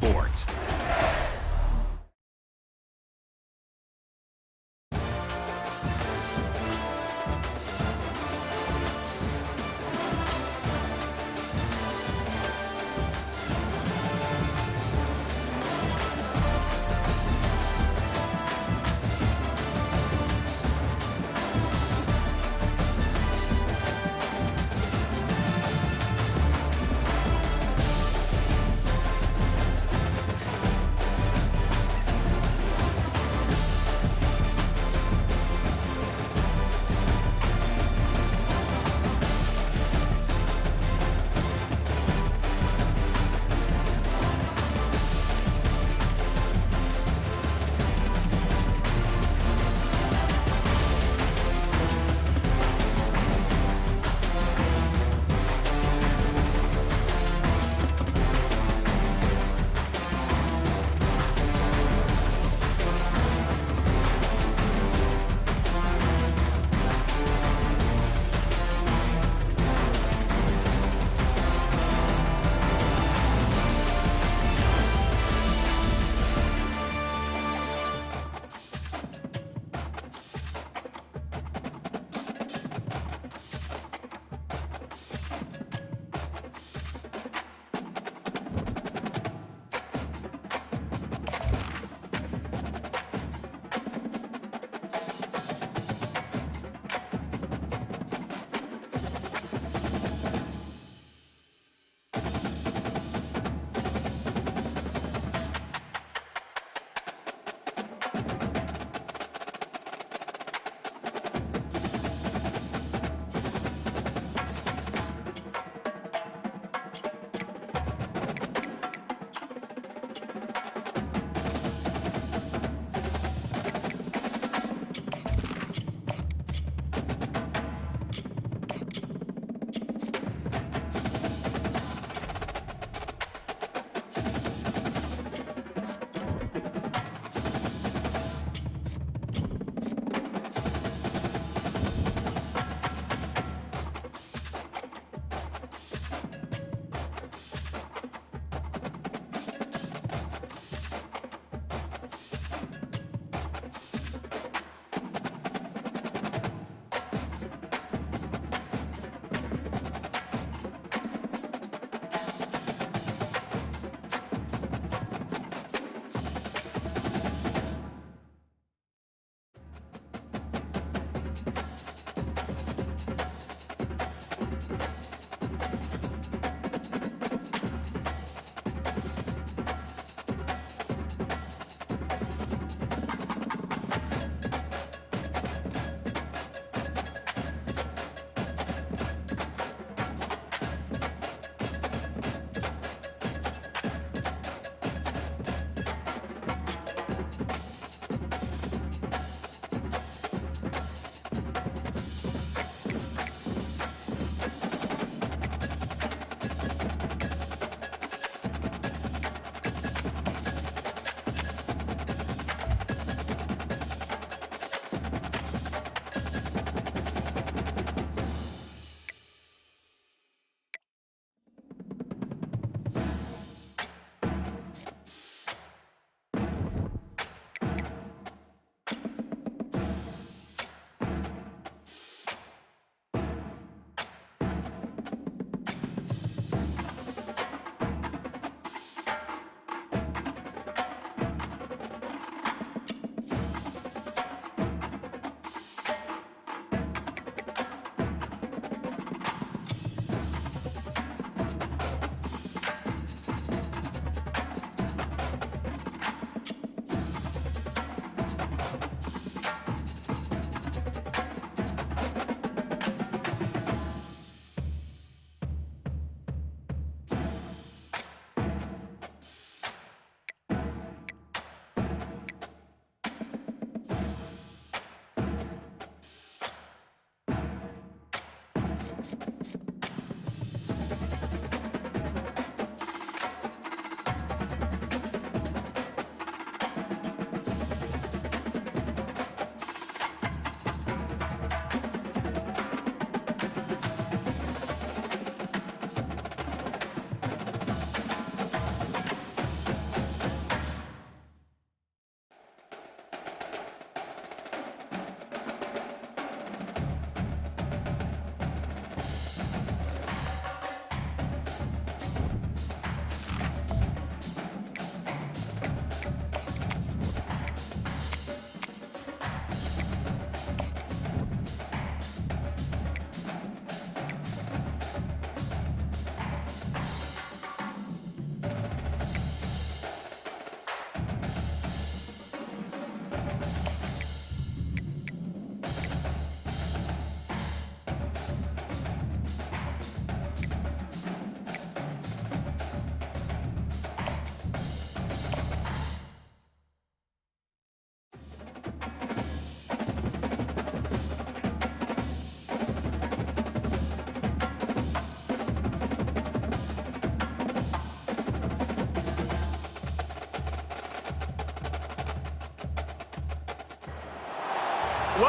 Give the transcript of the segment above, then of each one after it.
sports.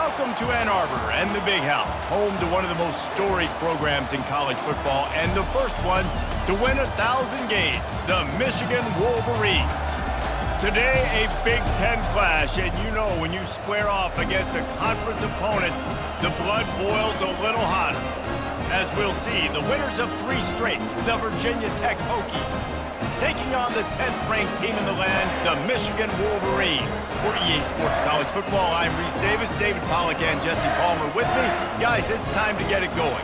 Welcome to Ann Arbor and the Big House, home to one of the most storied programs in college football and the first one to win 1,000 games, the Michigan Wolverines. Today, a Big Ten clash, and you know when you square off against a conference opponent, the blood boils a little hotter. As we'll see, the winners of 3 straight, the Virginia Tech Hokies, taking on the 10th-ranked team in the land, the Michigan Wolverines. For EA Sports College Football, I'm Reese Davis, David Pollack, and Jesse Palmer with me. Guys, it's time to get it going.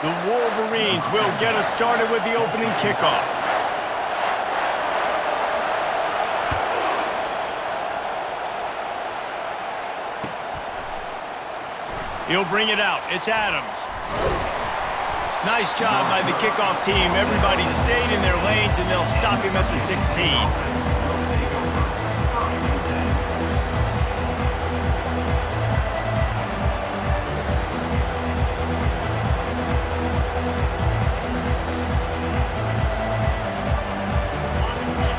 The Wolverines will get us started with the opening kickoff. He'll bring it out. It's Adams. Nice job by the kickoff team. Everybody stayed in their lanes, and they'll stop him at the 16.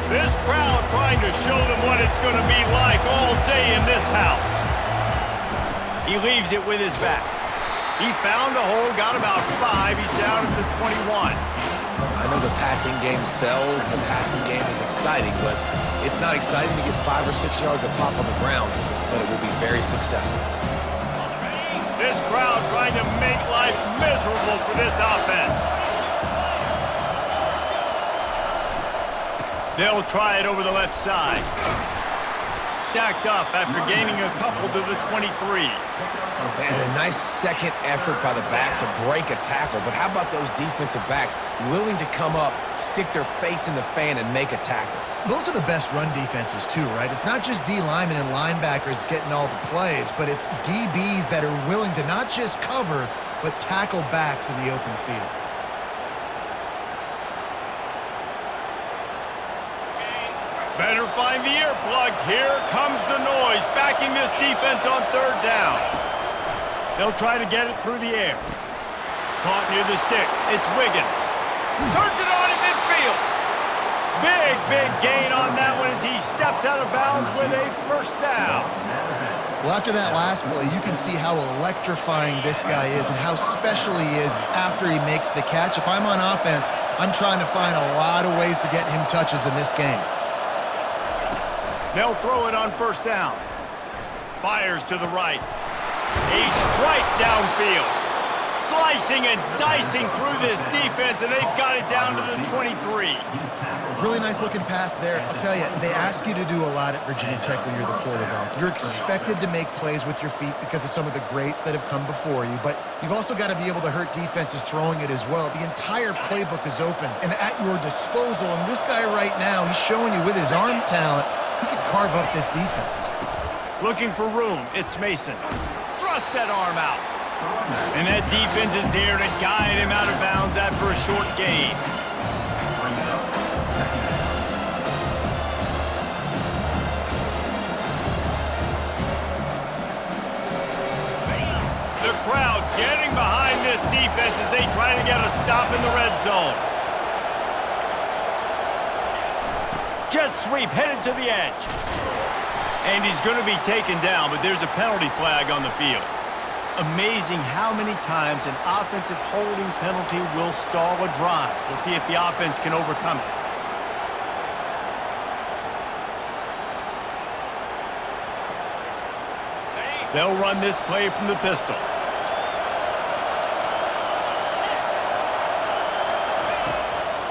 This crowd trying to show them what it's going to be like all day in this house. He leaves it with his back. He found a hole, got about 5. He's down at the 21. I know the passing game sells, the passing game is exciting, but it's not exciting to get 5 or 6 yards of pop on the ground, but it will be very successful. This crowd trying to make life miserable for this offense. They'll try it over the left side. Stacked up after gaining a couple to the 23. And a nice second effort by the back to break a tackle. But how about those defensive backs willing to come up, stick their face in the fan, and make a tackle? Those are the best run defenses too, right? It's not just D linemen and linebackers getting all the plays, but it's DBs that are willing to not just cover, but tackle backs in the open field. Better find the earplugs. Here comes the noise, backing this defense on 3rd down. They'll try to get it through the air. Caught near the sticks. It's Wiggins. Turns it on in midfield. Big gain on that one as he steps out of bounds with a 1st down. Well, after that last play, you can see how electrifying this guy is and how special he is after he makes the catch. If I'm on offense, I'm trying to find a lot of ways to get him touches in this game. They'll throw it on 1st down. Fires to the right. A strike downfield. Slicing and dicing through this defense, and they've got it down to the 23. Really nice looking pass there. I'll tell you, they ask you to do a lot at Virginia Tech when you're the quarterback. You're expected to make plays with your feet because of some of the greats that have come before you, but you've also got to be able to hurt defenses throwing it as well. The entire playbook is open and at your disposal, and this guy right now, he's showing you with his arm talent, he could carve up this defense. Looking for room. It's Mason. Thrust that arm out. And that defense is there to guide him out of bounds after a short gain. The crowd getting behind this defense as they try to get a stop in the red zone. Jet sweep headed to the edge. And he's going to be taken down, but there's a penalty flag on the field. Amazing how many times an offensive holding penalty will stall a drive. We'll see if the offense can overcome it. They'll run this play from the pistol.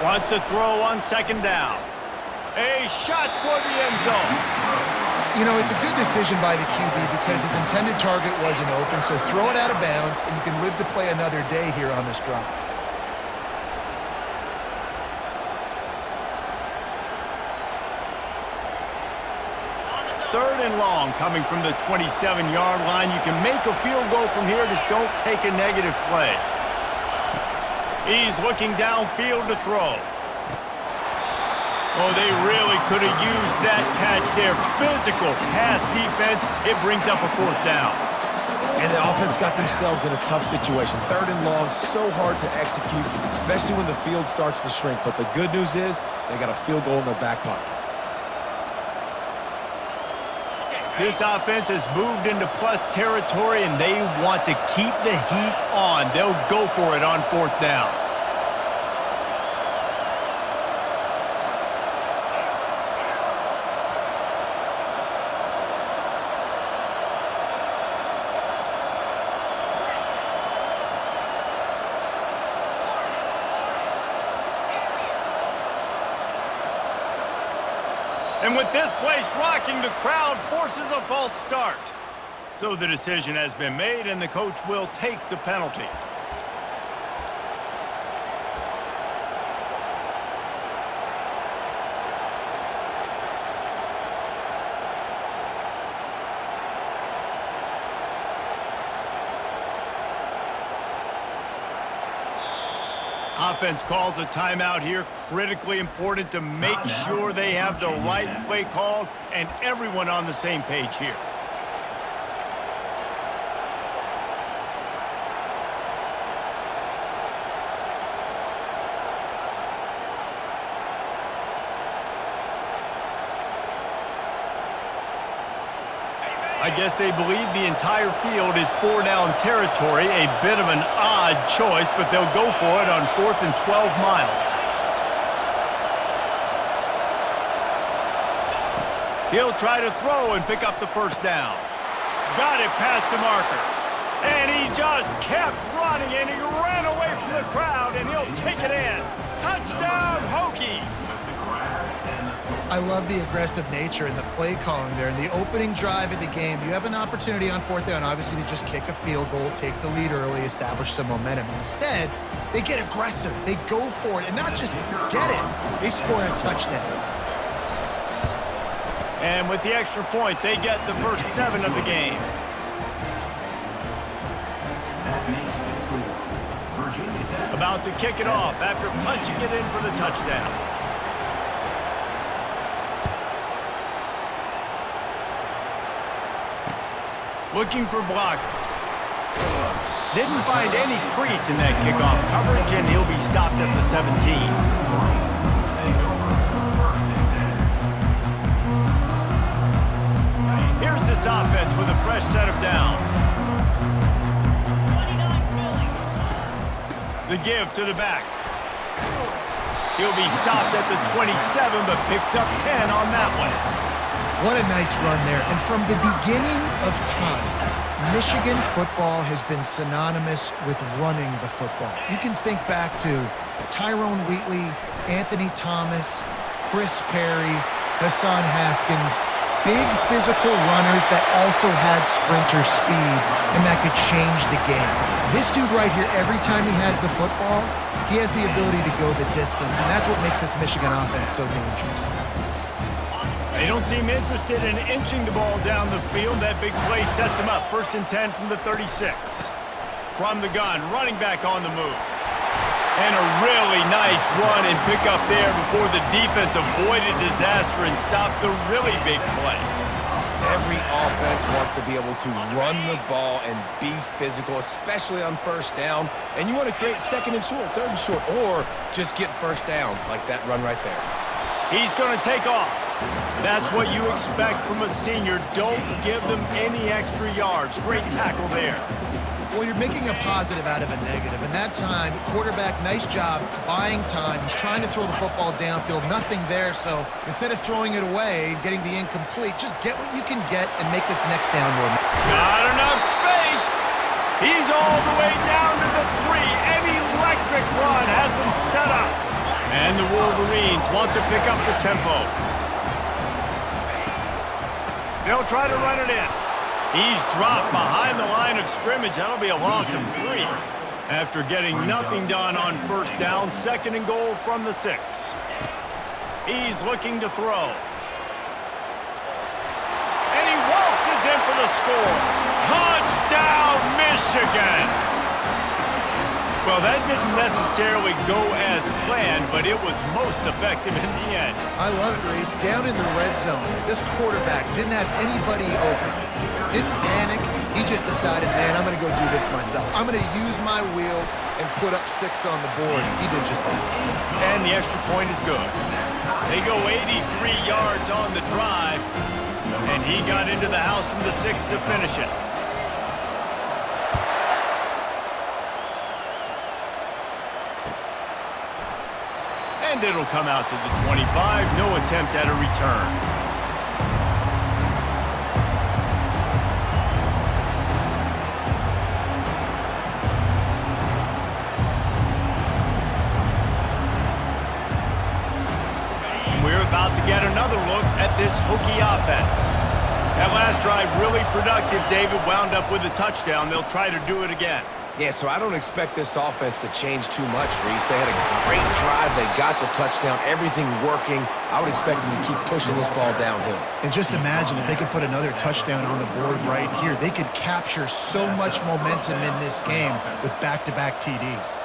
Wants to throw on 2nd down. A shot toward the end zone. You know, it's a good decision by the QB because his intended target wasn't open, so throw it out of bounds, and you can live to play another day here on this drive. 3rd and long coming from the 27-yard line. You can make a field goal from here, just don't take a negative play. He's looking downfield to throw. Oh, they really could have used that catch there. Physical pass defense. It brings up a 4th down. And the offense got themselves in a tough situation. 3rd and long, so hard to execute, especially when the field starts to shrink. But the good news is they got a field goal in their back pocket. This offense has moved into plus territory, and they want to keep the heat on. They'll go for it on 4th down. And with this place rocking, the crowd forces a false start. So the decision has been made, and the coach will take the penalty. Offense calls a timeout here. Critically important to make sure they have the right play called and everyone on the same page here. I guess they believe the entire field is 4-down territory. A bit of an odd choice, but they'll go for it on 4th and 12 miles. He'll try to throw and pick up the 1st down. Got it past the marker. And he just kept running, and he ran away from the crowd, and he'll take it in. Touchdown, Hokies! I love the aggressive nature and the play calling there. In the opening drive of the game, you have an opportunity on 4th down, obviously, to just kick a field goal, take the lead early, establish some momentum. Instead, they get aggressive. They go for it, and not just get it, they score a touchdown. And with the extra point, they get the first 7 of the game. About to kick it off after punching it in for the touchdown. Looking for blockers. Didn't find any crease in that kickoff coverage, and he'll be stopped at the 17. Here's this offense with a fresh set of downs. The give to the back. He'll be stopped at the 27, but picks up 10 on that one. What a nice run there. And from the beginning of time, Michigan football has been synonymous with running the football. You can think back to Tyrone Wheatley, Anthony Thomas, Chris Perry, Hassan Haskins, big physical runners that also had sprinter speed and that could change the game. This dude right here, every time he has the football, he has the ability to go the distance, and that's what makes this Michigan offense so dangerous. They don't seem interested in inching the ball down the field. That big play sets him up. 1st and 10 from the 36. From the gun, running back on the move. And a really nice run and pick up there before the defense avoided disaster and stopped the really big play. Every offense wants to be able to run the ball and be physical, especially on 1st down. And you want to create 2nd and short, 3rd and short, or just get 1st downs like that run right there. He's going to take off. That's what you expect from a senior. Don't give them any extra yards. Great tackle there. Well, you're making a positive out of a negative. And that time, quarterback, nice job buying time. He's trying to throw the football downfield. Nothing there, so instead of throwing it away, getting the incomplete, just get what you can get and make this next down more. Not enough space. He's all the way down to the 3. An electric run has him set up. And the Wolverines want to pick up the tempo. They'll try to run it in. He's dropped behind the line of scrimmage. That'll be a loss of 3. After getting nothing done on 1st down, 2nd and goal from the 6. He's looking to throw. And he waltzes in for the score. Touchdown, Michigan! Well, that didn't necessarily go as planned, but it was most effective in the end. I love it, Reese. Down in the red zone, this quarterback didn't have anybody open. Didn't panic, He just decided, man, I'm going to go do this myself. I'm going to use my wheels and put up 6 on the board. He did just that. And the extra point is good. They go 83 yards on the drive, and he got into the house from the 6 to finish it. And it'll come out to the 25. No attempt at a return. About to get another look at this Hokie offense. That last drive really productive. David wound up with a touchdown. They'll try to do it again. Yeah, so I don't expect this offense to change too much, Reese. They had a great drive. They got the touchdown. Everything working. I would expect them to keep pushing this ball downhill. And just imagine if they could put another touchdown on the board right here. They could capture so much momentum in this game with back-to-back TDs.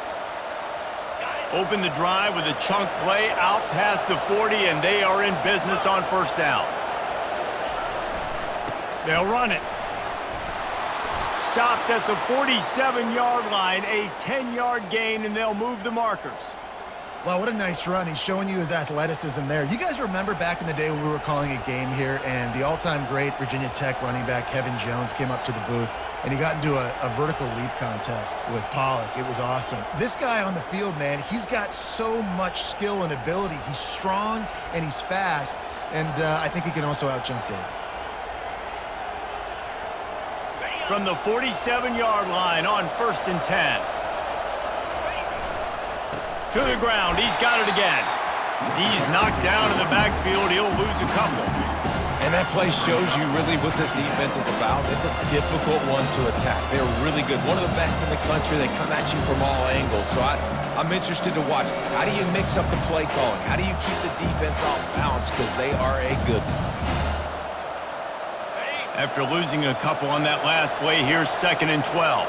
Open the drive with a chunk play out past the 40, and they are in business on first down. They'll run it. Stopped at the 47-yard line, a 10-yard gain, and they'll move the markers. Wow, what a nice run. He's showing you his athleticism there. You guys remember back in the day when we were calling a game here, and the all-time great Virginia Tech running back Kevin Jones came up to the booth, and he got into a vertical leap contest with Pollock. It was awesome. This guy on the field, man, he's got so much skill and ability. He's strong and he's fast, and I think he can also out-jump David. From the 47-yard line on 1st and 10. To the ground. He's got it again. He's knocked down in the backfield. He'll lose a couple. And that play shows you really what this defense is about. It's a difficult one to attack. They're really good. One of the best in the country. They come at you from all angles. So I'm interested to watch. How do you mix up the play calling? How do you keep the defense off balance? Because they are a good one. After losing a couple on that last play, here's 2nd and 12.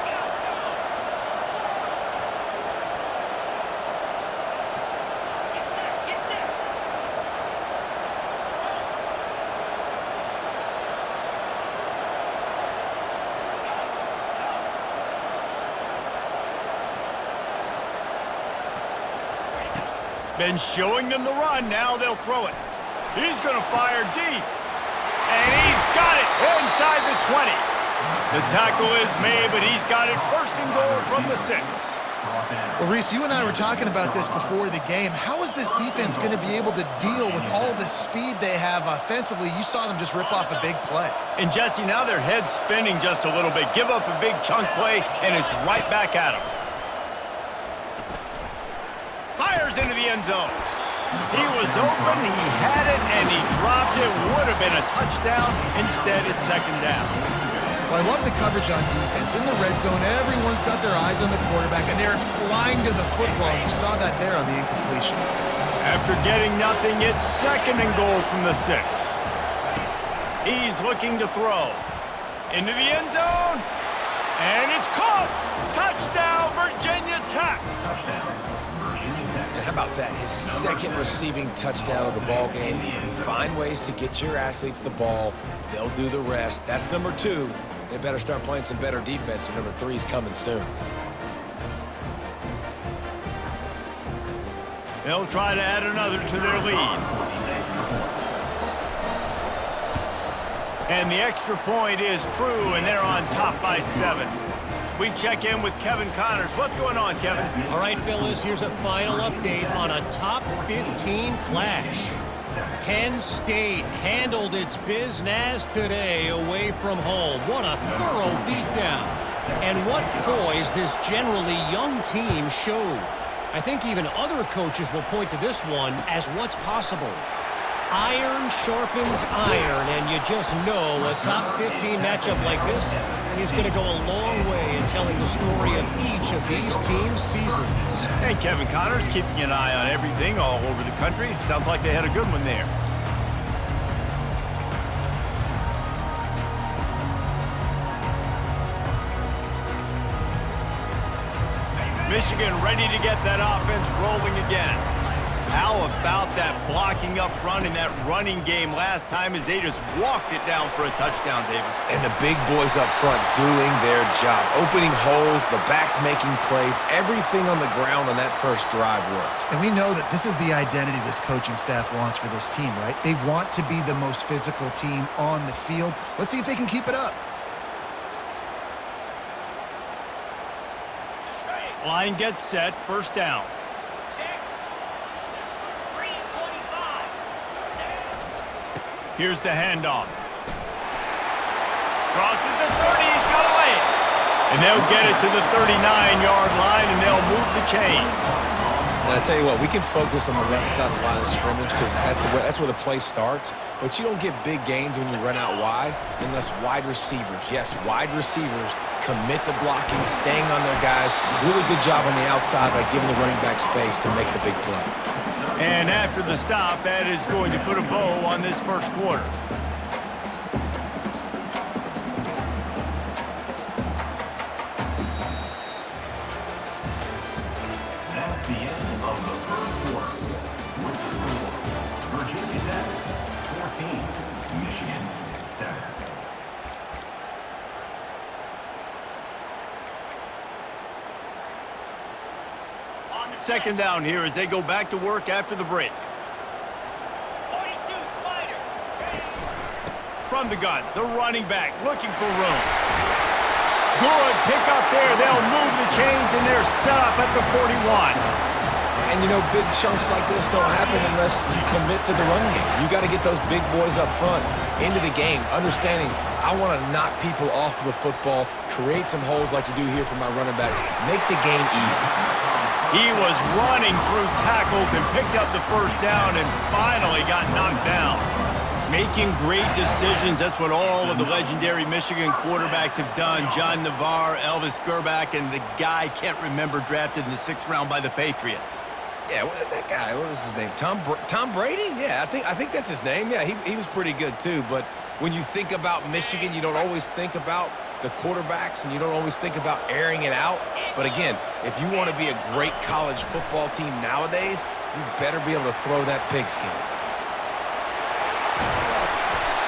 Been showing them the run. Now they'll throw it. He's going to fire deep. And he's got it inside the 20. The tackle is made, but he's got it 1st and goal from the 6. Well, Reese, you and I were talking about this before the game. How is this defense going to be able to deal with all the speed they have offensively? You saw them just rip off a big play. And, Jesse, now their head's spinning just a little bit. Give up a big chunk play, and it's right back at them. Fires into the end zone. He was open, he had it, and he dropped it. Would have been a touchdown. Instead, it's 2nd down. Well, I love the coverage on defense. In the red zone, everyone's got their eyes on the quarterback, and they're flying to the football. You saw that there on the incompletion. After getting nothing, it's 2nd and goal from the 6. He's looking to throw. Into the end zone. And it's caught. Touchdown, Virginia Tech. And how about that? His 2nd receiving touchdown of the ball game. Find ways to get your athletes the ball. They'll do the rest. That's number 2. They better start playing some better defense, and number 3 is coming soon. They'll try to add another to their lead. And the extra point is true, and they're on top by 7. We check in with Kevin Connors. What's going on, Kevin? All right, fellas, here's a final update on a top 15 clash. Penn State handled its business today away from home. What a thorough beatdown. And what poise this generally young team showed. I think even other coaches will point to this one as what's possible. Iron sharpens iron, and you just know a top 15 matchup like this is going to go a long way in telling the story of each of these teams' seasons. And Kevin Connors keeping an eye on everything all over the country. Sounds like they had a good one there. Michigan ready to get that offense rolling again. How about that blocking up front in that running game last time as they just walked it down for a touchdown, David? And the big boys up front doing their job. Opening holes, the backs making plays, everything on the ground on that first drive worked. And we know that this is the identity this coaching staff wants for this team, right? They want to be the most physical team on the field. Let's see if they can keep it up. Line gets set, first down. Here's the handoff. Crosses the 30, he's got away. And they'll get it to the 39-yard line, and they'll move the chains. And I tell you what, we can focus on the left side of the line of scrimmage because that's where the play starts. But you don't get big gains when you run out wide unless wide receivers, yes, wide receivers commit to blocking, staying on their guys. Really good job on the outside by giving the running back space to make the big play. And after the stop, that is going to put a bow on this first quarter. That's the end of the first quarter. With the score, Virginia Tech 14, Michigan 7. Second down here as they go back to work after the break. 42 Spider. From the gun, the running back looking for room. Good pick up there. They'll move the chains, and they're set up at the 41. And, you know, big chunks like this don't happen unless you commit to the run game. You got to get those big boys up front into the game, understanding I want to knock people off the football, create some holes like you do here for my running back, make the game easy. He was running through tackles and picked up the first down and finally got knocked down. Making great decisions, that's what all of the legendary Michigan quarterbacks have done. John Navarre, Elvis Gerbach, and the guy I can't remember drafted in the 6th round by the Patriots. Yeah, that guy, what was his name? Tom Brady? Yeah, I think that's his name. Yeah, he was pretty good too. But when you think about Michigan, you don't always think about the quarterbacks, and you don't always think about airing it out. But again, if you want to be a great college football team nowadays, you better be able to throw that pigskin.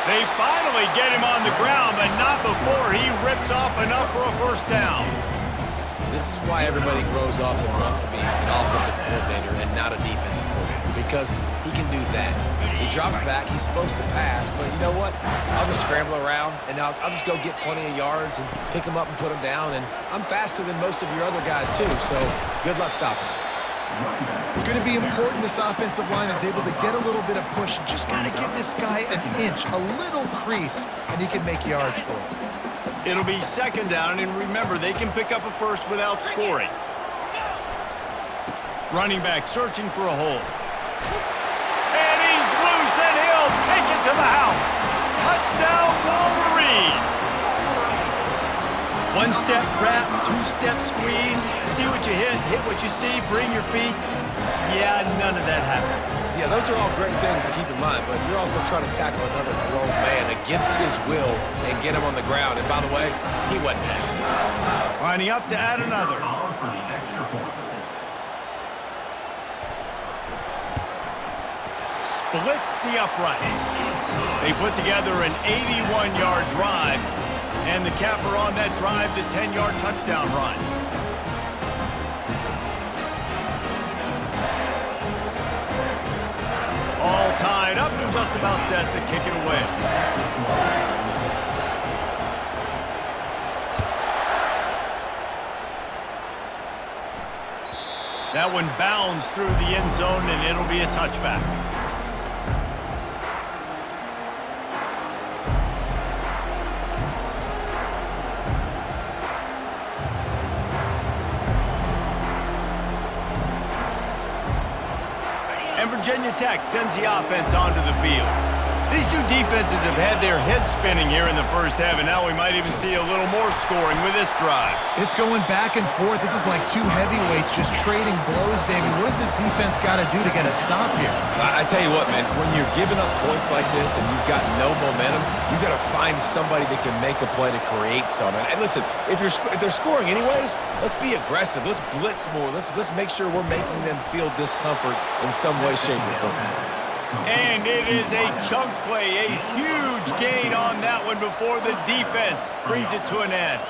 They finally get him on the ground, but not before he rips off enough for a first down. This is why everybody grows up and wants to be an offensive coordinator and not a defensive coordinator, because he can do that. He drops back, he's supposed to pass, but you know what? I'll just scramble around, and I'll just go get plenty of yards and pick him up and put him down, and I'm faster than most of your other guys too, so good luck stopping him. It's going to be important this offensive line is able to get a little bit of push. You just got to give this guy an inch, a little crease, and he can make yards for it. It'll be second down, and remember, they can pick up a first without scoring. Running back searching for a hole. And he's loose, and he'll take it to the house. Touchdown, Wolverines! One-step wrap, two-step squeeze. See what you hit what you see, bring your feet. Yeah, none of that happened. Yeah, those are all great things to keep in mind, but you're also trying to tackle another grown man against his will and get him on the ground. And by the way, he wasn't happy. Lining up to add another. For the extra point. Splits the uprights. They put together an 81-yard drive, and the capper on that drive, the 10-yard touchdown run. All tied up and just about set to kick it away. That one bounds through the end zone, and it'll be a touchback. And Virginia Tech sends the offense onto the field. These two defenses have had their heads spinning here in the first half, and now we might even see a little more scoring with this drive. It's going back and forth. This is like two heavyweights just trading blows, David. What does this defense got to do to get a stop here? I tell you what, man, when you're giving up points like this and you've got no momentum, you got to find somebody that can make a play to create some. And listen, if they're scoring anyways, let's be aggressive. Let's blitz more. Let's make sure we're making them feel discomfort in some way, shape, or form. And it is a chunk play, a huge gain on that one before the defense brings it to an end.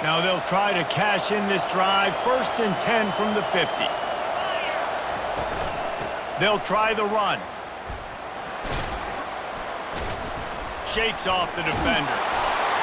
Now they'll try to cash in this drive, 1st and 10 from the 50. They'll try the run. Shakes off the defender.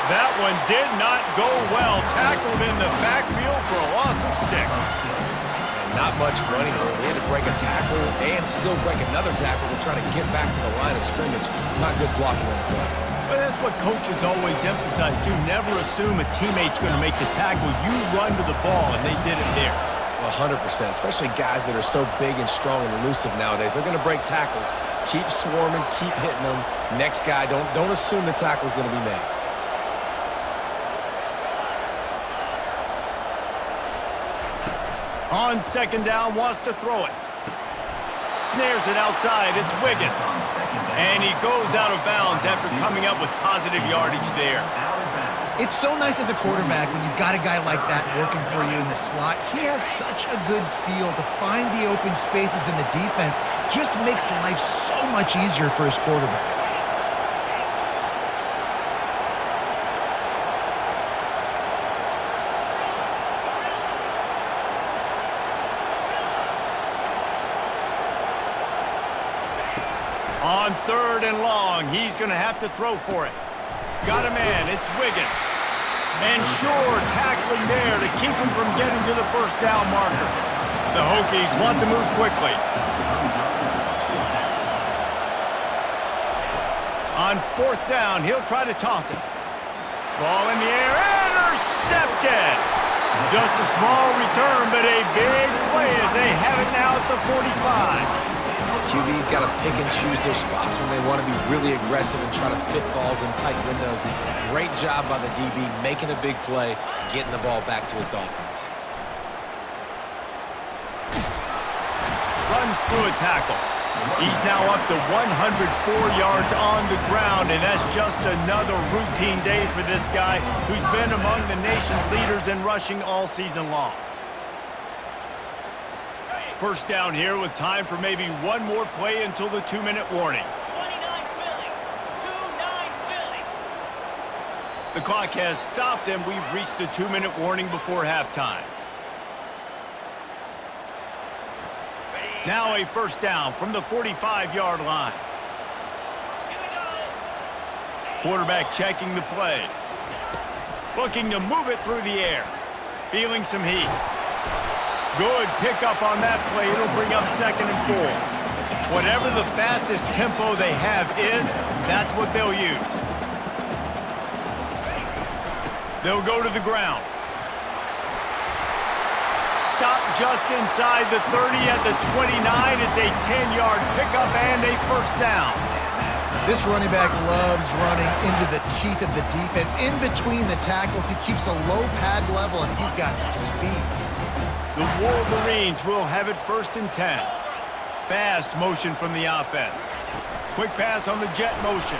That one did not go well. Tackled in the backfield for a loss of 6. And not much running there. They had to break a tackle and still break another tackle to try to get back to the line of scrimmage. Not good blocking on the play. But that's what coaches always emphasize, too. Never assume a teammate's going to make the tackle. You run to the ball, and they did it there. 100%, especially guys that are so big and strong and elusive nowadays. They're going to break tackles. Keep swarming, keep hitting them. Next guy, don't assume the tackle's going to be made. On 2nd down, wants to throw it. Snares it outside. It's Wiggins. And he goes out of bounds after coming up with positive yardage there. It's so nice as a quarterback when you've got a guy like that working for you in the slot. He has such a good feel to find the open spaces in the defense. Just makes life so much easier for his quarterback. On 3rd and long, he's going to have to throw for it. Got a man, it's Wiggins. And Shore tackling there to keep him from getting to the 1st down marker. The Hokies want to move quickly. On 4th down, he'll try to toss it. Ball in the air, intercepted! Just a small return, but a big play as they have it now at the 45. QB's got to pick and choose their spots when they want to be really aggressive and try to fit balls in tight windows. Great job by the DB making a big play, getting the ball back to its offense. Runs through a tackle. He's now up to 104 yards on the ground, and that's just another routine day for this guy who's been among the nation's leaders in rushing all season long. 1st down here with time for maybe one more play until the 2-minute warning. 29 Philly. 2-9 Philly. The clock has stopped, and we've reached the 2-minute warning before halftime. Now a 1st down from the 45-yard line. Here we go. Quarterback checking the play. Looking to move it through the air. Feeling some heat. Good pickup on that play. It'll bring up 2nd and 4. Whatever the fastest tempo they have is, that's what they'll use. They'll go to the ground. Stop just inside the 30 at the 29. It's a 10-yard pickup and a 1st down. This running back loves running into the teeth of the defense. In between the tackles, he keeps a low pad level, and he's got some speed. The Wolverines will have it 1st and 10. Fast motion from the offense. Quick pass on the jet motion.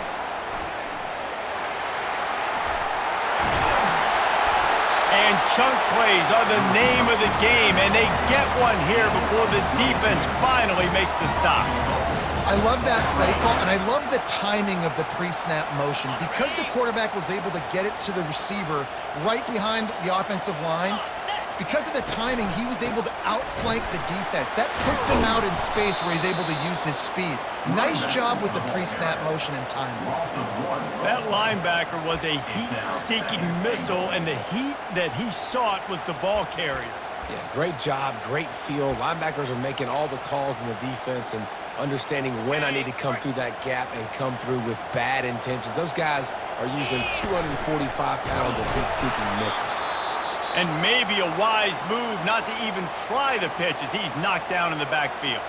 And chunk plays are the name of the game, and they get one here before the defense finally makes the stop. I love that play call, and I love the timing of the pre-snap motion. Because the quarterback was able to get it to the receiver right behind the offensive line, because of the timing, he was able to outflank the defense. That puts him out in space where he's able to use his speed. Nice job with the pre-snap motion and timing. That linebacker was a heat-seeking missile, and the heat that he sought was the ball carrier. Yeah, great job, great feel. Linebackers are making all the calls in the defense and understanding when I need to come through that gap and come through with bad intentions. Those guys are usually 245 pounds of heat-seeking missile. And maybe a wise move not to even try the pitch as he's knocked down in the backfield.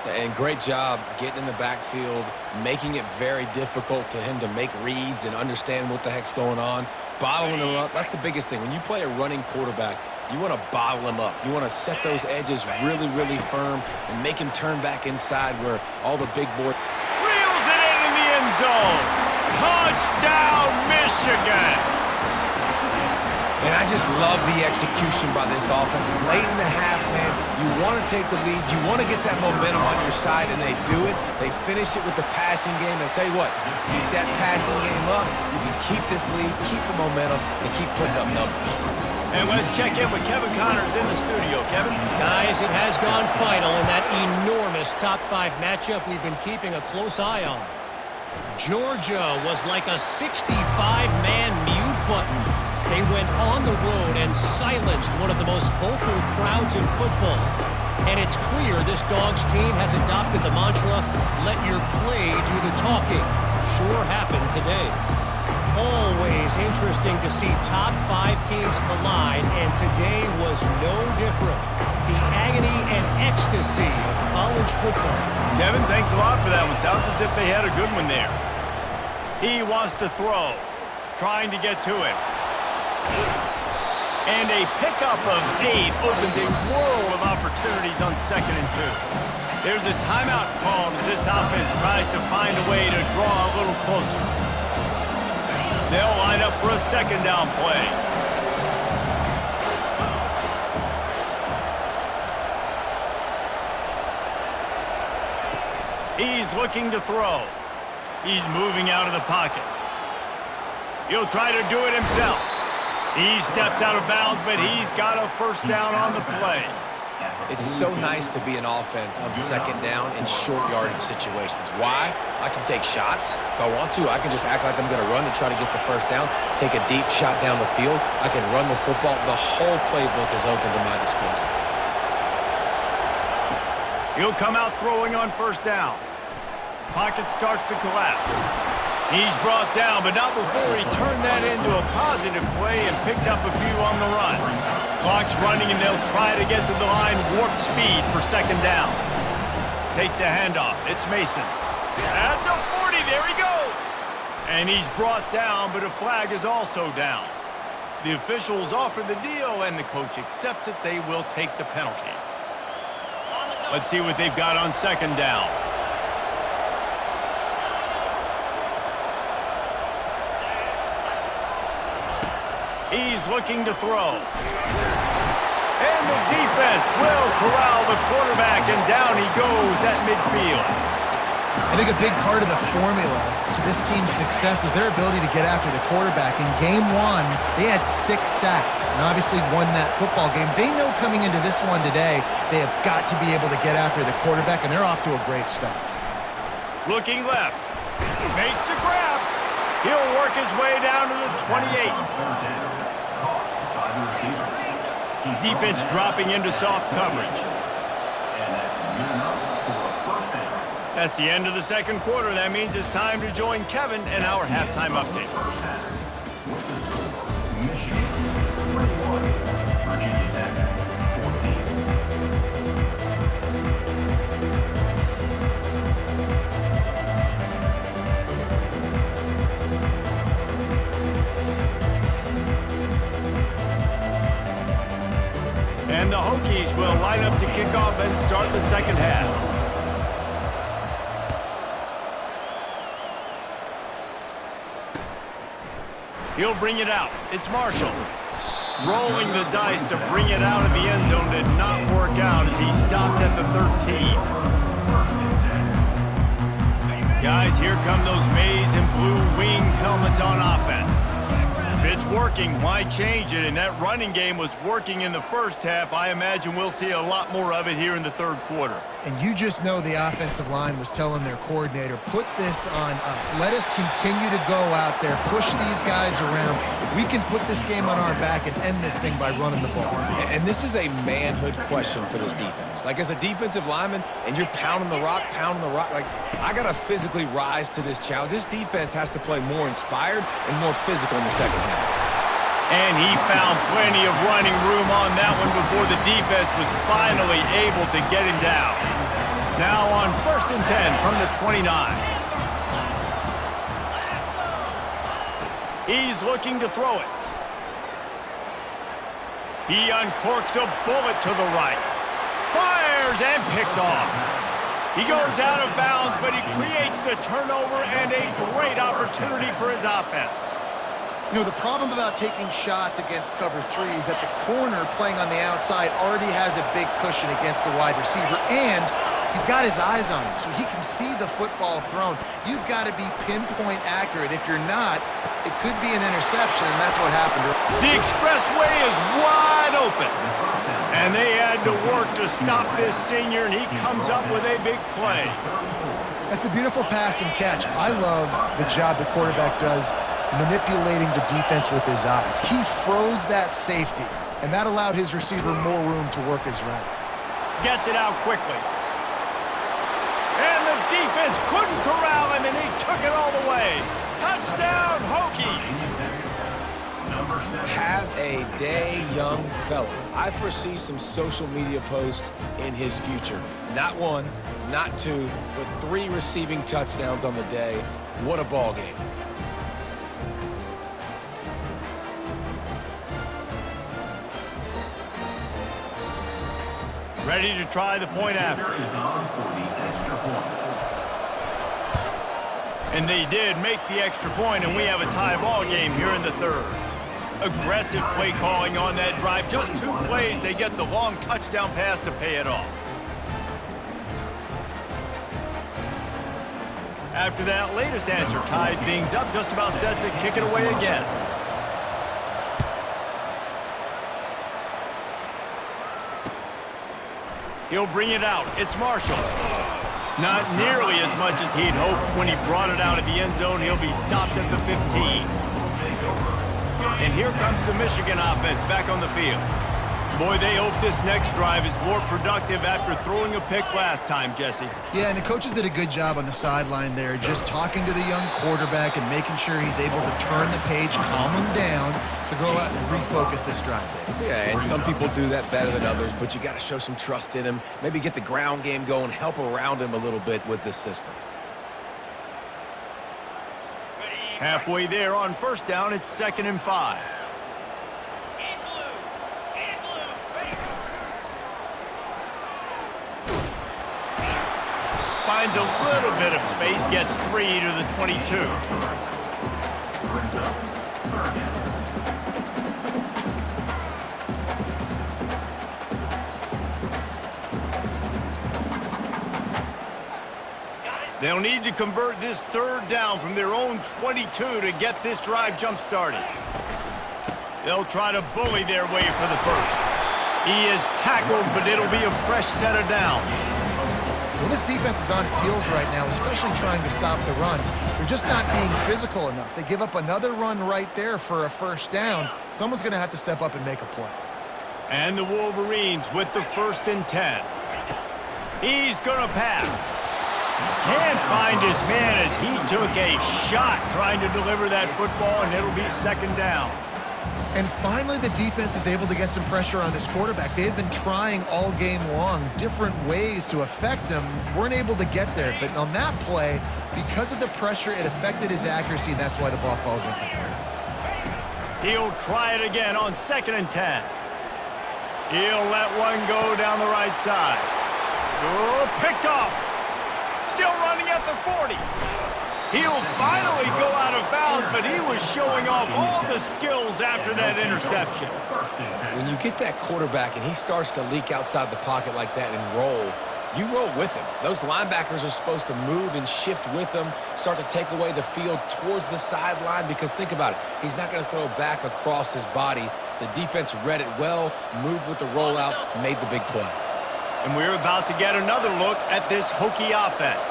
And great job getting in the backfield, making it very difficult to him to make reads and understand what the heck's going on. Bottling him up, that's the biggest thing. When you play a running quarterback, you want to bottle him up. You want to set those edges really, really firm and make him turn back inside where all the big boys... Reels it in the end zone. Touchdown, Michigan! And I just love the execution by this offense. Late in the half, man, you want to take the lead. You want to get that momentum on your side, and they do it. They finish it with the passing game. And I'll tell you what, keep that passing game up. You can keep this lead, keep the momentum, and keep putting up numbers. And let's check in with Kevin Connors in the studio. Kevin? Guys, it has gone final in that enormous top-5 matchup we've been keeping a close eye on. Georgia was like a 65-man mute button. They went on the road and silenced one of the most vocal crowds in football. And it's clear this Dogs team has adopted the mantra, let your play do the talking. Sure happened today. Always interesting to see top 5 teams collide, and today was no different. The agony and ecstasy of college football. Kevin, thanks a lot for that one. Sounds as if they had a good one there. He wants to throw, trying to get to it. And a pickup of 8 opens a world of opportunities on 2nd and 2. There's a timeout called as this offense tries to find a way to draw a little closer. They'll line up for a 2nd down play. He's looking to throw. He's moving out of the pocket. He'll try to do it himself. He steps out of bounds, but he's got a 1st down on the play. It's so nice to be an offense on 2nd down in short yardage situations. Why? I can take shots. If I want to, I can just act like I'm going to run to try to get the 1st down, take a deep shot down the field. I can run the football. The whole playbook is open to my disposal. He'll come out throwing on 1st down. Pocket starts to collapse. He's brought down, but not before he turned that into a positive play and picked up a few on the run. Clock's running, and they'll try to get to the line warp speed for 2nd down. Takes the handoff. It's Mason. At the 40, there he goes. And he's brought down, but a flag is also down. The officials offer the deal, and the coach accepts it. They will take the penalty. Let's see what they've got on 2nd down. He's looking to throw. And the defense will corral the quarterback, and down he goes at midfield. I think a big part of the formula to this team's success is their ability to get after the quarterback. In Game 1, they had 6 sacks and obviously won that football game. They know coming into this one today, they have got to be able to get after the quarterback, and they're off to a great start. Looking left. Makes the grab. He'll work his way down to the 28. Defense dropping into soft coverage. That's the end of the 2nd quarter. That means it's time to join Kevin in our halftime update. Michigan 21, Virginia Tech 14. And the Hokies will line up to kick off and start the 2nd half. He'll bring it out. It's Marshall. Rolling the dice to bring it out of the end zone did not work out as he stopped at the 13. Guys, here come those maize and blue winged helmets on offense. If it's working, why change it? And that running game was working in the 1st half. I imagine we'll see a lot more of it here in the 3rd quarter. And you just know the offensive line was telling their coordinator, put this on us. Let us continue to go out there, push these guys around. We can put this game on our back and end this thing by running the ball. And this is a manhood question for this defense. Like, as a defensive lineman, and you're pounding the rock, like, I got to physically rise to this challenge. This defense has to play more inspired and more physical in the 2nd half. And he found plenty of running room on that one before the defense was finally able to get him down. Now on 1st and 10 from the 29. He's looking to throw it. He uncorks a bullet to the right. Fires and picked off. He goes out of bounds, but he creates the turnover and a great opportunity for his offense. You know, the problem about taking shots against cover 3 is that the corner playing on the outside already has a big cushion against the wide receiver, and he's got his eyes on him, so he can see the football thrown. You've got to be pinpoint accurate. If you're not, it could be an interception, and that's what happened. The expressway is wide open, and they had to work to stop this senior, and he comes up with a big play. That's a beautiful pass and catch. I love the job the quarterback does manipulating the defense with his eyes. He froze that safety, and that allowed his receiver more room to work his route. Gets it out quickly. And the defense couldn't corral him, and he took it all the way. Touchdown, Hokies! Have a day, young fella. I foresee some social media posts in his future. Not 1, not 2, but 3 receiving touchdowns on the day. What a ball game. Ready to try the point after. And they did make the extra point, and we have a tie ball game here in the 3rd. Aggressive play calling on that drive. Just 2 plays, they get the long touchdown pass to pay it off. After that latest answer tied things up, just about set to kick it away again. He'll bring it out. It's Marshall. Not nearly as much as he'd hoped when he brought it out of the end zone. He'll be stopped at the 15. And here comes the Michigan offense back on the field. Boy, they hope this next drive is more productive after throwing a pick last time, Jesse. Yeah, and the coaches did a good job on the sideline there, just talking to the young quarterback and making sure he's able to turn the page, calm him down, to go out and refocus this drive. Yeah, and some people do that better than others, but you got to show some trust in him, maybe get the ground game going, help around him a little bit with this system. Halfway there on 1st down, it's 2nd and 5. Finds a little bit of space, gets 3 to the 22. They'll need to convert this 3rd down from their own 22 to get this drive jump-started. They'll try to bully their way for the 1st. He is tackled, but it'll be a fresh set of downs. Well, this defense is on its heels right now, especially trying to stop the run. They're just not being physical enough. They give up another run right there for a 1st down. Someone's going to have to step up and make a play. And the Wolverines with the 1st and 10. He's going to pass. Can't find his man as he took a shot trying to deliver that football, and it'll be 2nd down. And finally, the defense is able to get some pressure on this quarterback. They had been trying all game long different ways to affect him. Weren't able to get there. But on that play, because of the pressure, it affected his accuracy, and that's why the ball falls incomplete. He'll try it again on 2nd and 10. He'll let one go down the right side. Oh, picked off. Still running at the 40. He'll finally go out of bounds, but he was showing off all the skills after that interception. When you get that quarterback and he starts to leak outside the pocket like that and roll, you roll with him. Those linebackers are supposed to move and shift with him, start to take away the field towards the sideline, because think about it, he's not going to throw back across his body. The defense read it well, moved with the rollout, made the big play. And we're about to get another look at this Hokie offense.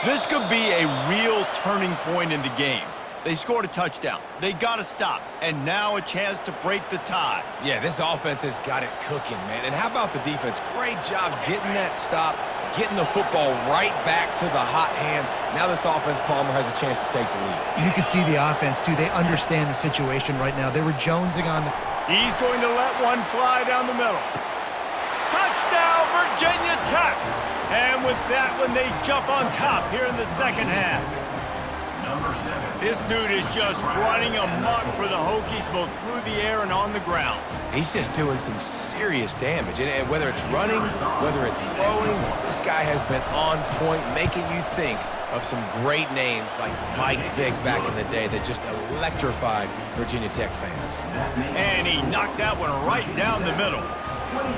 This could be a real turning point in the game. They scored a touchdown. They got to stop. And now a chance to break the tie. Yeah, this offense has got it cooking, man. And how about the defense? Great job getting that stop, getting the football right back to the hot hand. Now this offense, Palmer, has a chance to take the lead. You can see the offense, too. They understand the situation right now. They were jonesing on the... He's going to let one fly down the middle. Touchdown, Virginia Tech! And with that one, they jump on top here in the second half. Number 7. This dude is just running amok for the Hokies, both through the air and on the ground. He's just doing some serious damage. And whether it's running, whether it's throwing, this guy has been on point, making you think of some great names like Mike Vick back in the day that just electrified Virginia Tech fans. And he knocked that one right down the middle.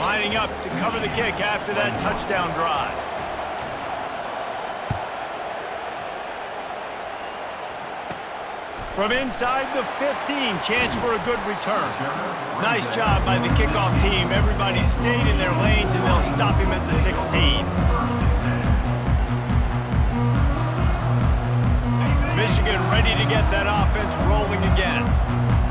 Lining up to cover the kick after that touchdown drive. From inside the 15, chance for a good return. Nice job by the kickoff team. Everybody stayed in their lanes, and they'll stop him at the 16. Michigan ready to get that offense rolling again.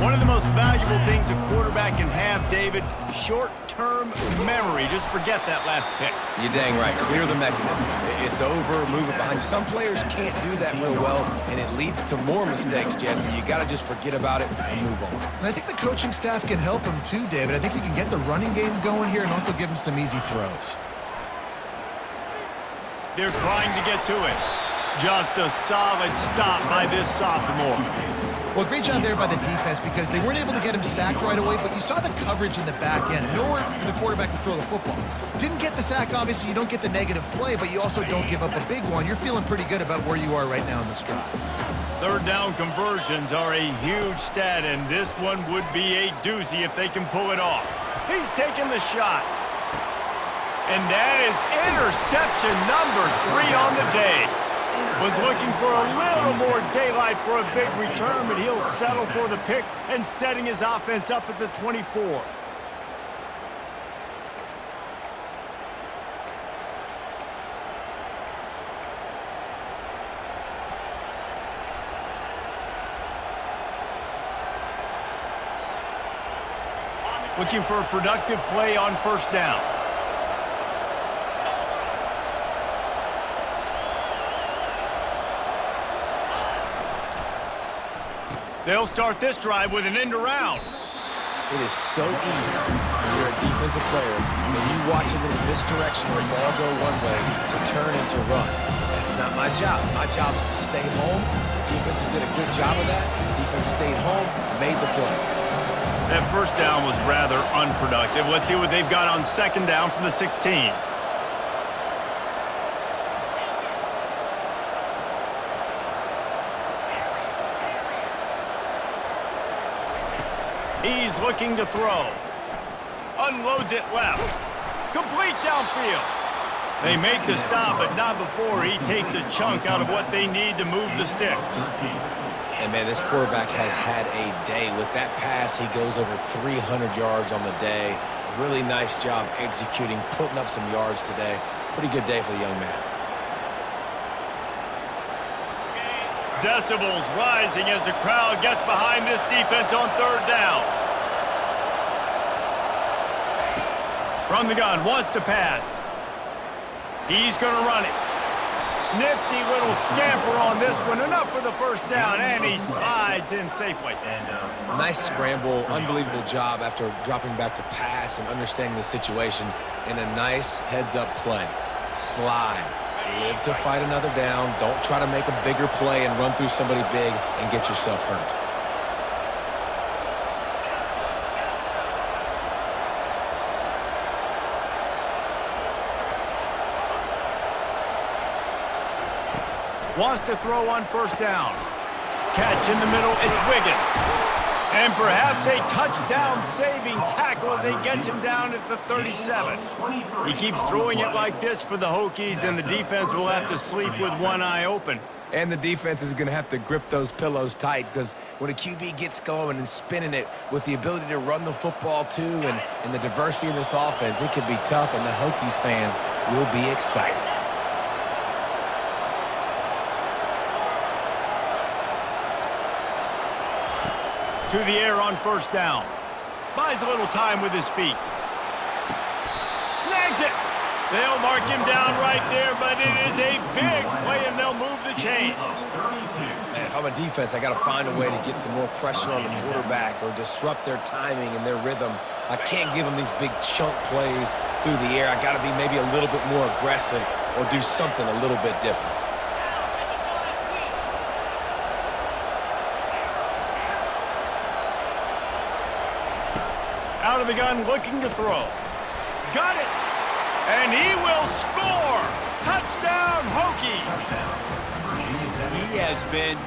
One of the most valuable things a quarterback can have, David, short-term memory. Just forget that last pick. You're dang right. Clear the mechanism. It's over, move it behind you. Some players can't do that real well, and it leads to more mistakes, Jesse. You got to just forget about it and move on. And I think the coaching staff can help him too, David. I think you can get the running game going here and also give him some easy throws. They're trying to get to it. Just a solid stop by this sophomore. Well, great job there by the defense because they weren't able to get him sacked right away, but you saw the coverage in the back end. Nowhere for the quarterback to throw the football. Didn't get the sack, obviously. You don't get the negative play, but you also don't give up a big one. You're feeling pretty good about where you are right now in this drive. Third down conversions are a huge stat, and this one would be a doozy if they can pull it off. He's taking the shot. And that is interception number 3 on the day. Was looking for a little more daylight for a big return, but he'll settle for the pick and setting his offense up at the 24. Looking for a productive play on first down. They'll start this drive with an end around. It is so easy when you're a defensive player when you watch a little misdirection or the ball go one way to turn and to run. That's not my job. My job is to stay home. The defense did a good job of that. The defense stayed home, made the play. That first down was rather unproductive. Let's see what they've got on second down from the 16. He's looking to throw. Unloads it left. Complete downfield. They make the stop, but not before he takes a chunk out of what they need to move the sticks. And, man, this quarterback has had a day. With that pass, he goes over 300 yards on the day. Really nice job executing, putting up some yards today. Pretty good day for the young man. Decibels rising as the crowd gets behind this defense on third down. From the gun, wants to pass. He's going to run it. Nifty little scamper on this one. Enough for the first down, and he slides in safely. Nice scramble, unbelievable job after dropping back to pass and understanding the situation in a nice heads-up play. Slide. Live to fight another down. Don't try to make a bigger play and run through somebody big and get yourself hurt. Wants to throw on first down. Catch in the middle, it's Wiggins. And perhaps a touchdown-saving tackle as he gets him down at the 37. He keeps throwing it like this for the Hokies, and the defense will have to sleep with one eye open. And the defense is going to have to grip those pillows tight because when a QB gets going and spinning it with the ability to run the football too and the diversity of this offense, it could be tough, and the Hokies fans will be excited. To the air on first down. Buys a little time with his feet. Snags it. They'll mark him down right there, but it is a big play, and they'll move the chains. Man, if I'm a defense, I got to find a way to get some more pressure on the quarterback or disrupt their timing and their rhythm. I can't give them these big chunk plays through the air. I got to be maybe a little bit more aggressive or do something a little bit different. Out of the gun, looking to throw. Got it! And he will score! Touchdown, Hokies! He has been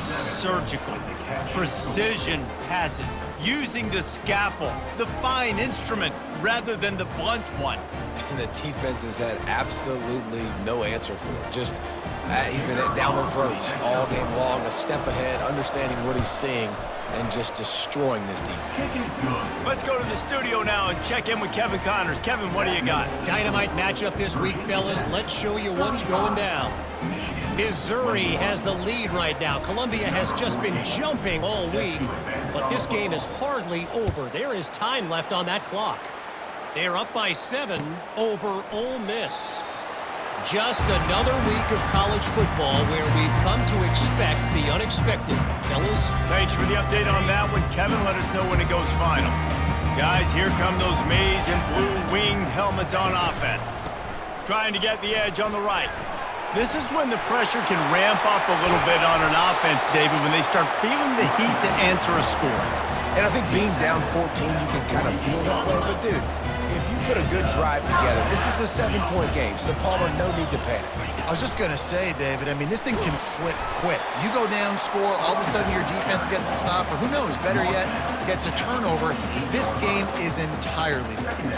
surgical. Precision passes, using the scalpel, the fine instrument, rather than the blunt one. And the defense has had absolutely no answer for it. Just, he's been down their throats all game long, a step ahead, understanding what he's seeing, and just destroying this defense. Let's go to the studio now and check in with Kevin Connors. Kevin, what do you got? Dynamite matchup this week, fellas. Let's show you what's going down. Missouri has the lead right now. Columbia has just been jumping all week, but this game is hardly over. There is time left on that clock. They're up by 7 over Ole Miss. Just another week of college football where we've come to expect the unexpected. Fellas? Thanks for the update on that one. Kevin, let us know when it goes final. Guys, here come those maize and blue winged helmets on offense. Trying to get the edge on the right. This is when the pressure can ramp up a little bit on an offense, David, when they start feeling the heat to answer a score. And I think being down 14, you can kind of feel that way. But, dude, if you put a good drive together, this is a 7-point game, so, Palmer, no need to panic. I was just going to say, David, I mean, this thing can flip quick. You go down, score, all of a sudden your defense gets a stop, or who knows, better yet, gets a turnover. This game is entirely different.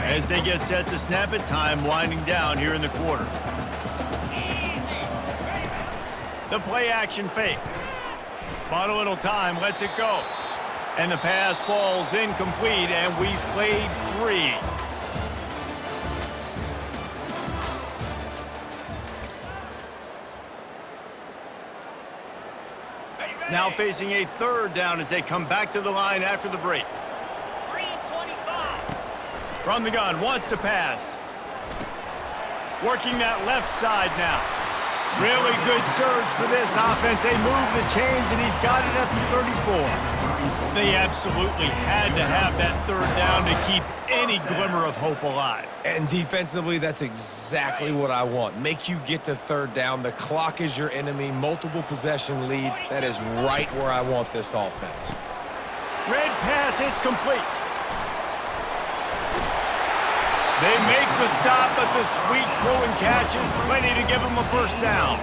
As they get set to snap it, time winding down here in the quarter. The play action fake. Bought a little time, lets it go. And the pass falls incomplete, and we've played 3. Now facing a 3rd down as they come back to the line after the break. 3:25. From the gun, wants to pass. Working that left side now. Really good surge for this offense. They move the chains, and he's got it at the 34. They absolutely had to have that 3rd down to keep any glimmer of hope alive. And defensively, that's exactly what I want. Make you get to 3rd down. The clock is your enemy. Multiple possession lead. That is right where I want this offense. Red pass, it's complete. They make the stop, but the sweet throw and catch is plenty to give them a 1st down.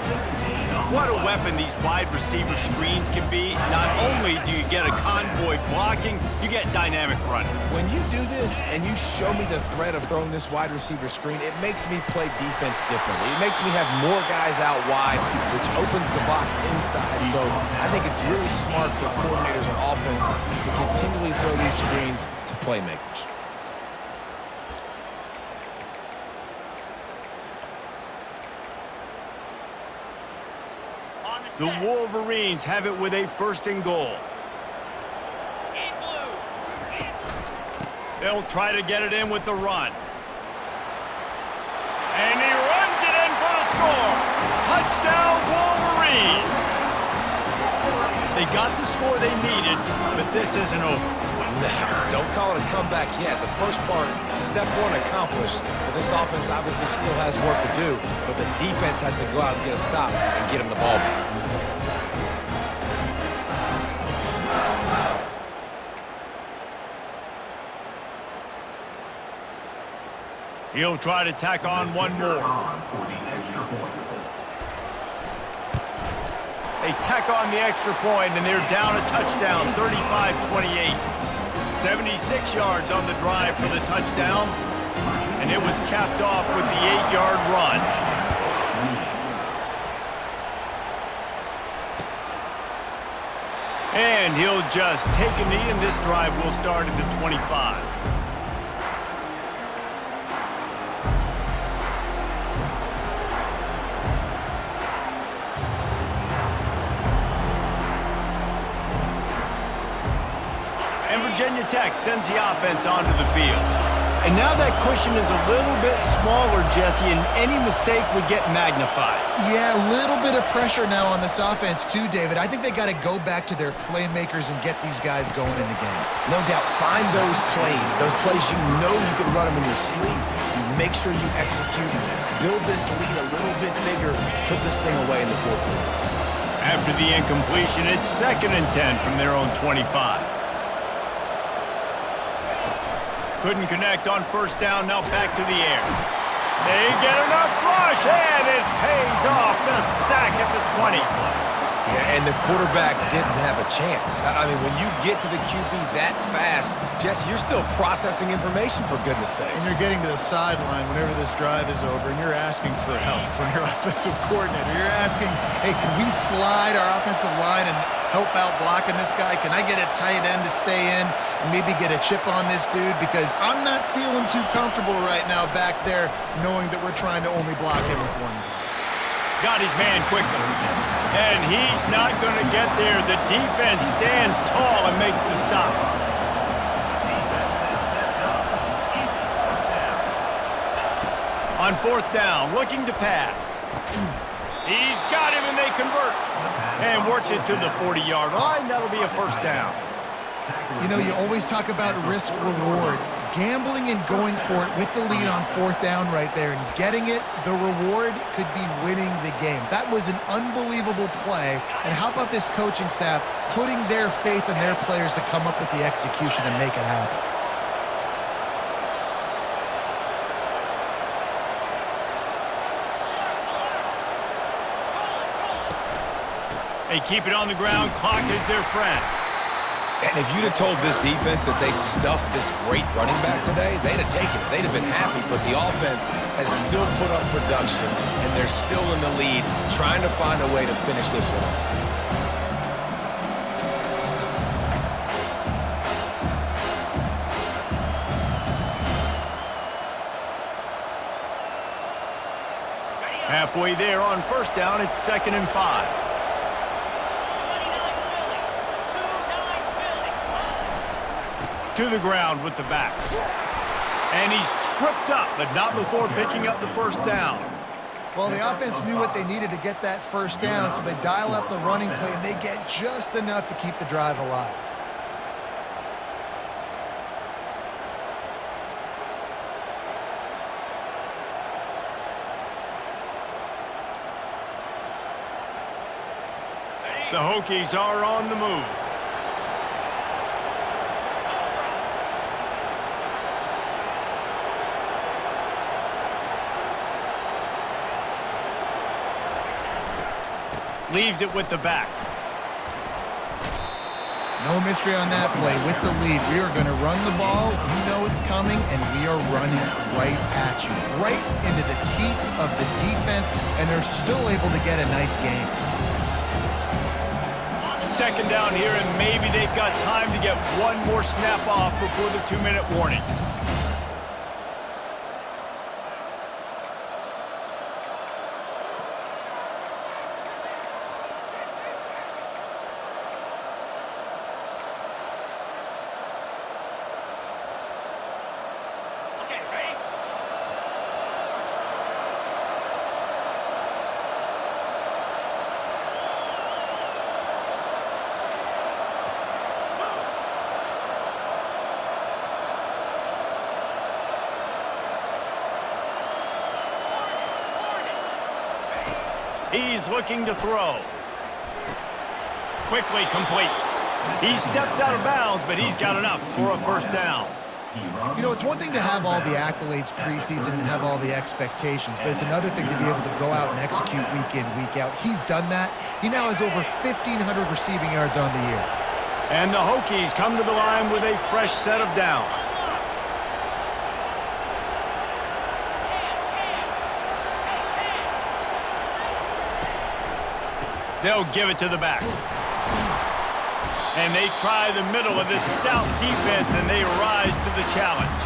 What a weapon these wide receiver screens can be. Not only do you get a convoy blocking, you get dynamic running. When you do this and you show me the threat of throwing this wide receiver screen, it makes me play defense differently. It makes me have more guys out wide, which opens the box inside. So I think it's really smart for coordinators and offenses to continually throw these screens to playmakers. The Wolverines have it with a 1st and goal. In blue. They'll try to get it in with the run. And he runs it in for the score. Touchdown, Wolverines. They got the score they needed, but this isn't over. Don't call it a comeback yet. The first part, step 1 accomplished. But this offense obviously still has work to do, but the defense has to go out and get a stop and get him the ball back. He'll try to tack on one more. They tack on the extra point, and they're down a touchdown, 35-28. 76 yards on the drive for the touchdown, and it was capped off with the 8-yard run. And he'll just take a knee, and this drive will start at the 25. Virginia Tech sends the offense onto the field. And now that cushion is a little bit smaller, Jesse, and any mistake would get magnified. Yeah, a little bit of pressure now on this offense too, David. I think they got to go back to their playmakers and get these guys going in the game. No doubt, find those plays you know you can run them in your sleep. You make sure you execute, build this lead a little bit bigger, put this thing away in the fourth quarter. After the incompletion, it's 2nd and 10 from their own 25. Couldn't connect on first down, now back to the air. They get enough rush, and it pays off. The sack at the 20. Yeah, and the quarterback didn't have a chance. I mean, when you get to the QB that fast, Jesse, you're still processing information, for goodness sakes. And you're getting to the sideline whenever this drive is over, and you're asking for help from your offensive coordinator. You're asking, hey, can we slide our offensive line and help out blocking this guy? Can I get a tight end to stay in and maybe get a chip on this dude? Because I'm not feeling too comfortable right now back there knowing that we're trying to only block him with one guy. Got his man quickly. And he's not going to get there. The defense stands tall and makes the stop. On 4th down, looking to pass. He's got him, and they convert. And works it to the 40-yard line. That'll be a first down. You know, you always talk about risk-reward. Gambling and going for it with the lead on 4th down right there and getting it, the reward could be winning the game. That was an unbelievable play. And how about this coaching staff putting their faith in their players to come up with the execution and make it happen? They keep it on the ground. Clock is their friend. And if you'd have told this defense that they stuffed this great running back today, they'd have taken it. They'd have been happy, but the offense has still put up production, and they're still in the lead, trying to find a way to finish this one off. Halfway there on first down, it's 2nd and 5. To the ground with the back. And he's tripped up, but not before picking up the first down. Well, the offense knew what they needed to get that first down, so they dial up the running play, and they get just enough to keep the drive alive. The Hokies are on the move. Leaves it with the back. No mystery on that play. With the lead, we are going to run the ball. You know it's coming, and we are running right at you. Right into the teeth of the defense, and they're still able to get a nice game. 2nd down here, and maybe they've got time to get one more snap off before the 2-minute warning. He's looking to throw. Quickly complete. He steps out of bounds, but he's got enough for a first down. You know, it's one thing to have all the accolades preseason and have all the expectations, but it's another thing to be able to go out and execute week in, week out. He's done that. He now has over 1,500 receiving yards on the year. And the Hokies come to the line with a fresh set of downs. They'll give it to the back. And they try the middle of this stout defense, and they rise to the challenge.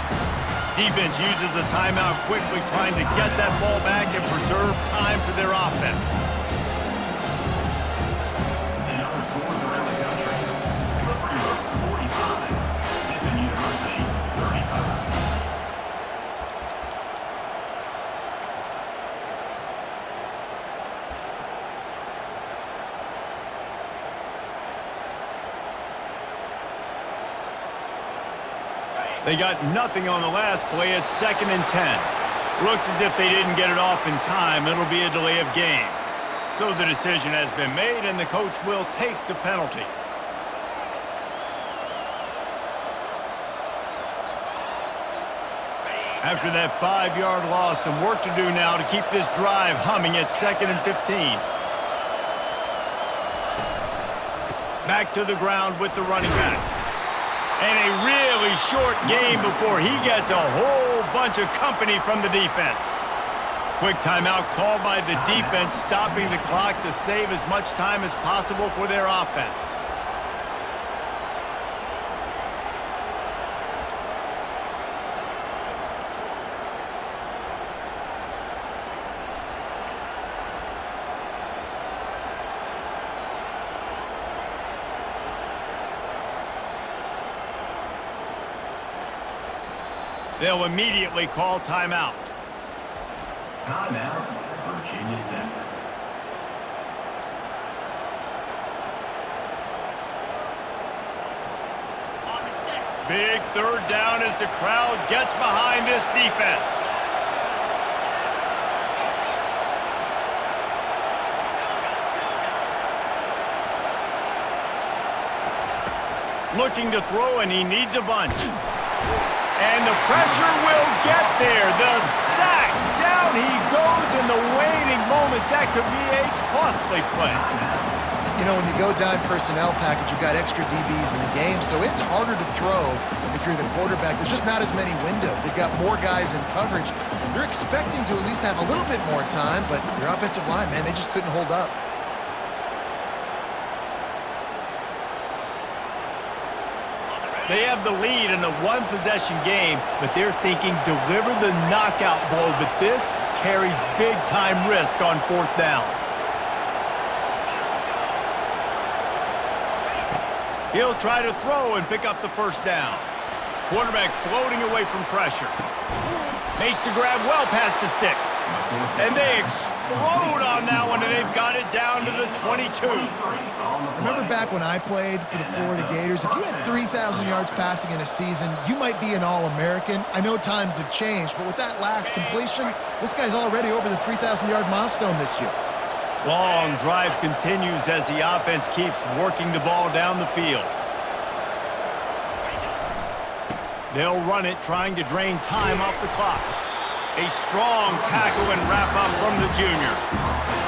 Defense uses a timeout quickly, trying to get that ball back and preserve time for their offense. They got nothing on the last play. It's 2nd and 10. Looks as if they didn't get it off in time. It'll be a delay of game. So the decision has been made, and the coach will take the penalty. After that 5-yard loss, some work to do now to keep this drive humming at 2nd and 15. Back to the ground with the running back. And a really short game before he gets a whole bunch of company from the defense. Quick timeout called by the defense, stopping the clock to save as much time as possible for their offense. They'll immediately call timeout. Timeout, Virginia Tech. On the set. Big 3rd down as the crowd gets behind this defense. Looking to throw, and he needs a bunch. And the pressure will get there. The sack. Down he goes in the waiting moments. That could be a costly play. You know, when you go dime personnel package, you've got extra DBs in the game, so it's harder to throw if you're the quarterback. There's just not as many windows. They've got more guys in coverage. You're expecting to at least have a little bit more time, but your offensive line, man, they just couldn't hold up. They have the lead in a 1-possession game, but they're thinking deliver the knockout blow, but this carries big-time risk on 4th down. He'll try to throw and pick up the 1st down. Quarterback floating away from pressure. Makes the grab well past the sticks. And they explode on that one, and they've got it down to the 22. Remember back when I played for the Florida Gators, if you had 3,000 yards passing in a season, you might be an All-American. I know times have changed, but with that last completion, this guy's already over the 3,000-yard milestone this year. Long drive continues as the offense keeps working the ball down the field. They'll run it, trying to drain time off the clock. A strong tackle and wrap-up from the junior.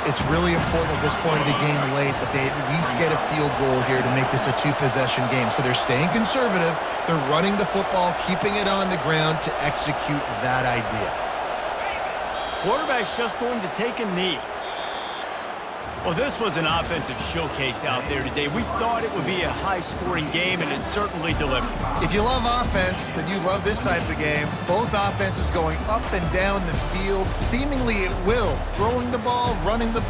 It's really important at this point of the game late that they at least get a field goal here to make this a 2-possession game. So they're staying conservative. They're running the football, keeping it on the ground to execute that idea. Quarterback's just going to take a knee. Well, this was an offensive showcase out there today. We thought it would be a high-scoring game, and it certainly delivered. If you love offense, then you love this type of game. Both offenses going up and down the field, seemingly at will, throwing the ball, running the ball.